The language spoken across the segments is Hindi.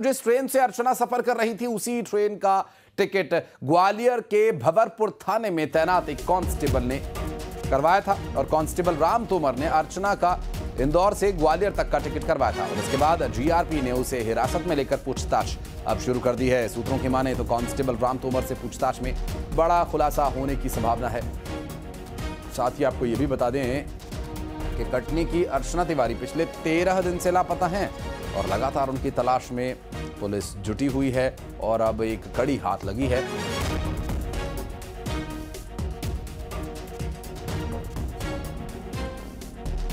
जिस ट्रेन से अर्चना सफर कर रही थी उसी ट्रेन का टिकट ग्वालियर के भंवरपुर थाने में तैनात एक कांस्टेबल ने करवाया था और कांस्टेबल राम तोमर ने अर्चना का इंदौर से ग्वालियर तक का टिकट करवाया था और इसके बाद जीआरपी ने उसे हिरासत में लेकर पूछताछ अब शुरू कर दी है। सूत्रों की माने तो कांस्टेबल राम तोमर से पूछताछ में बड़ा खुलासा होने की संभावना है। साथ ही आपको यह भी बता दें कि कटनी की अर्चना तिवारी पिछले 13 दिन से लापता हैं और लगातार उनकी तलाश में पुलिस जुटी हुई है और अब एक कड़ी हाथ लगी है।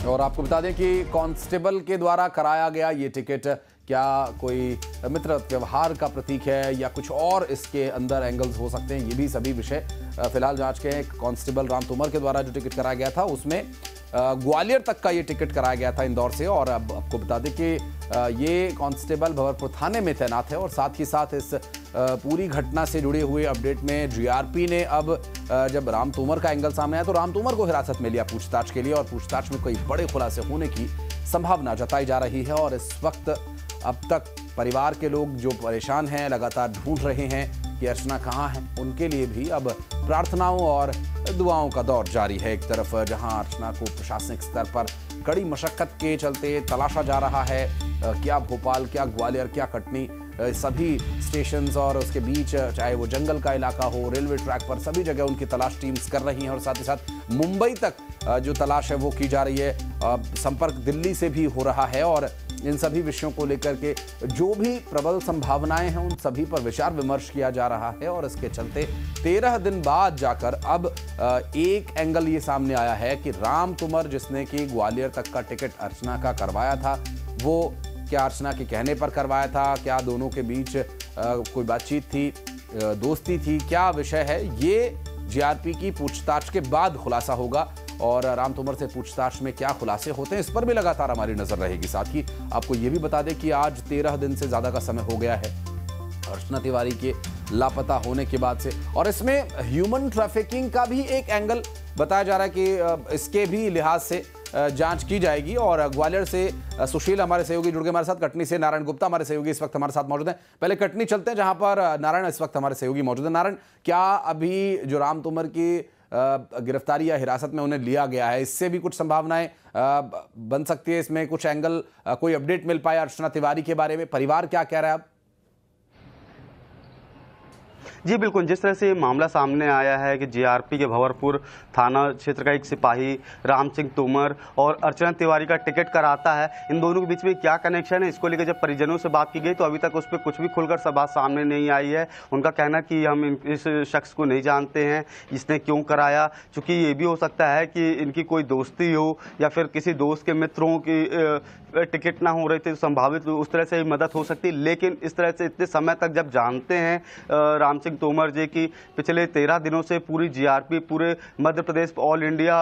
और आपको बता दें कि कांस्टेबल के द्वारा कराया गया ये टिकट क्या कोई मित्र व्यवहार का प्रतीक है या कुछ और इसके अंदर एंगल्स हो सकते हैं, ये भी सभी विषय फिलहाल जांच के हैं। कांस्टेबल राम तोमर के द्वारा जो टिकट कराया गया था उसमें ग्वालियर तक का ये टिकट कराया गया था इंदौर से और अब आपको बता दें कि ये कांस्टेबल भंवरपुर थाने में तैनात है और साथ ही साथ इस पूरी घटना से जुड़े हुए अपडेट में जीआरपी ने अब जब राम तोमर का एंगल सामने आया तो राम तोमर को हिरासत में लिया पूछताछ के लिए और पूछताछ में कोई बड़े खुलासे होने की संभावना जताई जा रही है। और इस वक्त अब तक परिवार के लोग जो परेशान हैं लगातार ढूंढ रहे हैं कि अर्चना कहाँ है, उनके लिए भी अब प्रार्थनाओं और दुआओं का दौर जारी है। एक तरफ जहां अर्चना को प्रशासनिक स्तर पर कड़ी मशक्कत के चलते तलाशा जा रहा है, क्या भोपाल, क्या ग्वालियर, क्या कटनी, सभी स्टेशंस और उसके बीच चाहे वो जंगल का इलाका हो, रेलवे ट्रैक पर, सभी जगह उनकी तलाश टीम्स कर रही हैं और साथ ही साथ मुंबई तक जो तलाश है वो की जा रही है। संपर्क दिल्ली से भी हो रहा है और इन सभी विषयों को लेकर के जो भी प्रबल संभावनाएं हैं उन सभी पर विचार विमर्श किया जा रहा है और इसके चलते 13 दिन बाद जाकर अब एक एंगल ये सामने आया है कि राम तोमर जिसने कि ग्वालियर तक का टिकट अर्चना का करवाया था वो क्या अर्चना के कहने पर करवाया था, क्या दोनों के बीच कोई बातचीत थी, दोस्ती थी, क्या विषय है, ये जीआरपी की पूछताछ के बाद खुलासा होगा। और राम तोमर से पूछताछ में क्या खुलासे होते हैं इस पर भी लगातार हमारी नजर रहेगी। साथ ही आपको यह भी बता दें कि आज 13 दिन से ज्यादा का समय हो गया है अर्चना तिवारी के लापता होने के बाद से और इसमें ह्यूमन ट्रैफिकिंग का भी एक एंगल बताया जा रहा है कि इसके भी लिहाज से जांच की जाएगी। और ग्वालियर से सुशील हमारे सहयोगी जुड़ गए हमारे साथ, कटनी से नारायण गुप्ता हमारे सहयोगी इस वक्त हमारे साथ मौजूद हैं। पहले कटनी चलते हैं जहां पर नारायण इस वक्त हमारे सहयोगी मौजूद है। नारायण, क्या अभी जो राम तोमर की गिरफ्तारी या हिरासत में उन्हें लिया गया है इससे भी कुछ संभावनाएं बन सकती है, इसमें कुछ एंगल, कोई अपडेट मिल पाया अर्चना तिवारी के बारे में, परिवार क्या कह रहा है अब? जी बिल्कुल, जिस तरह से ये मामला सामने आया है कि जीआरपी के भंवरपुर थाना क्षेत्र का एक सिपाही राम सिंह तोमर और अर्चना तिवारी का टिकट कराता है, इन दोनों के बीच में क्या कनेक्शन है, इसको लेकर जब परिजनों से बात की गई तो अभी तक उस पर कुछ भी खुलकर बात सामने नहीं आई है। उनका कहना कि हम इस शख्स को नहीं जानते हैं, इसने क्यों कराया, चूँकि ये भी हो सकता है कि इनकी कोई दोस्ती हो या फिर किसी दोस्त के मित्रों की टिकट ना हो रही थी, संभावित उस तरह से मदद हो सकती है। लेकिन इस तरह से इतने समय तक जब जानते हैं राम सिंह तोमर जी की पिछले 13 दिनों से पूरी जीआरपी, पूरे Madhya Pradesh all India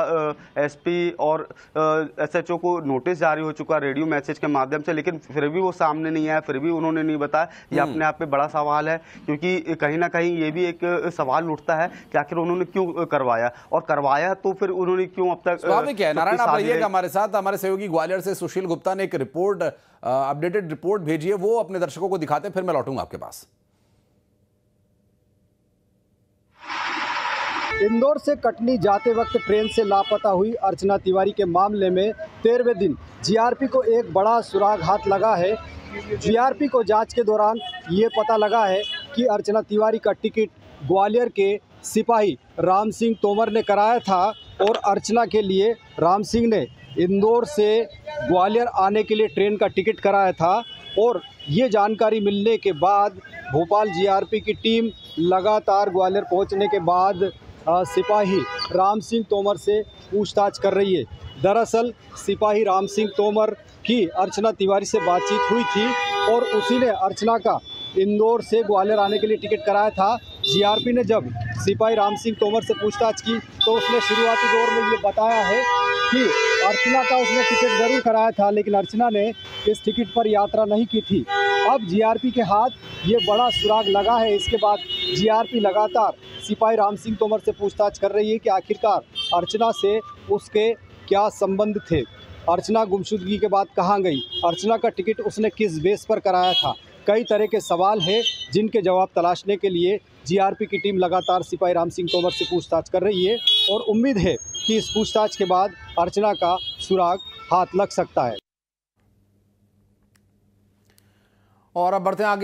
SP और एसएचओ को नोटिस जारी हो चुका रेडियो मैसेज के माध्यम से, लेकिन फिर भी वो सामने नहीं आया, फिर भी उन्होंने नहीं बताया। ये अपने आप में बड़ा सवाल है क्योंकि कहीं ना कहीं ये भी एक सवाल उठता है कि आखिर उन्होंने क्यों करवाया और करवाया तो फिर उन्होंने क्यों अब तक। स्वाभाविक है। नारायण, आप रहिएगा हमारे साथ, हमारे सहयोगी ग्वालियर से सुशील गुप्ता ने एक रिपोर्ट, अपडेटेड रिपोर्ट भेजी है, वो अपने दर्शकों को दिखाते हैं, फिर मैं लौटूंगा आपके पास। इंदौर से कटनी जाते वक्त ट्रेन से लापता हुई अर्चना तिवारी के मामले में 13वें दिन जीआरपी को एक बड़ा सुराग हाथ लगा है। जीआरपी को जांच के दौरान ये पता लगा है कि अर्चना तिवारी का टिकट ग्वालियर के सिपाही राम सिंह तोमर ने कराया था और अर्चना के लिए राम सिंह ने इंदौर से ग्वालियर आने के लिए ट्रेन का टिकट कराया था। और ये जानकारी मिलने के बाद भोपाल जीआरपी की टीम लगातार ग्वालियर पहुंचने के बाद सिपाही राम सिंह तोमर से पूछताछ कर रही है। दरअसल सिपाही राम सिंह तोमर की अर्चना तिवारी से बातचीत हुई थी और उसी ने अर्चना का इंदौर से ग्वालियर आने के लिए टिकट कराया था। जीआरपी ने जब सिपाही राम सिंह तोमर से पूछताछ की तो उसने शुरुआती दौर में ये बताया है कि अर्चना का उसने टिकट जरूर कराया था लेकिन अर्चना ने इस टिकट पर यात्रा नहीं की थी। अब जीआरपी के हाथ ये बड़ा सुराग लगा है। इसके बाद जीआरपी लगातार सिपाही राम सिंह तोमर से पूछताछ कर रही है कि आखिरकार अर्चना से उसके क्या संबंध थे, अर्चना गुमशुदगी के बाद कहाँ गई, अर्चना का टिकट उसने किस बेस पर कराया था। कई तरह के सवाल हैं जिनके जवाब तलाशने के लिए जीआरपी की टीम लगातार सिपाही राम सिंह तोमर से पूछताछ कर रही है और उम्मीद है कि इस पूछताछ के बाद अर्चना का सुराग हाथ लग सकता है। और अब बढ़ते हैं आगे।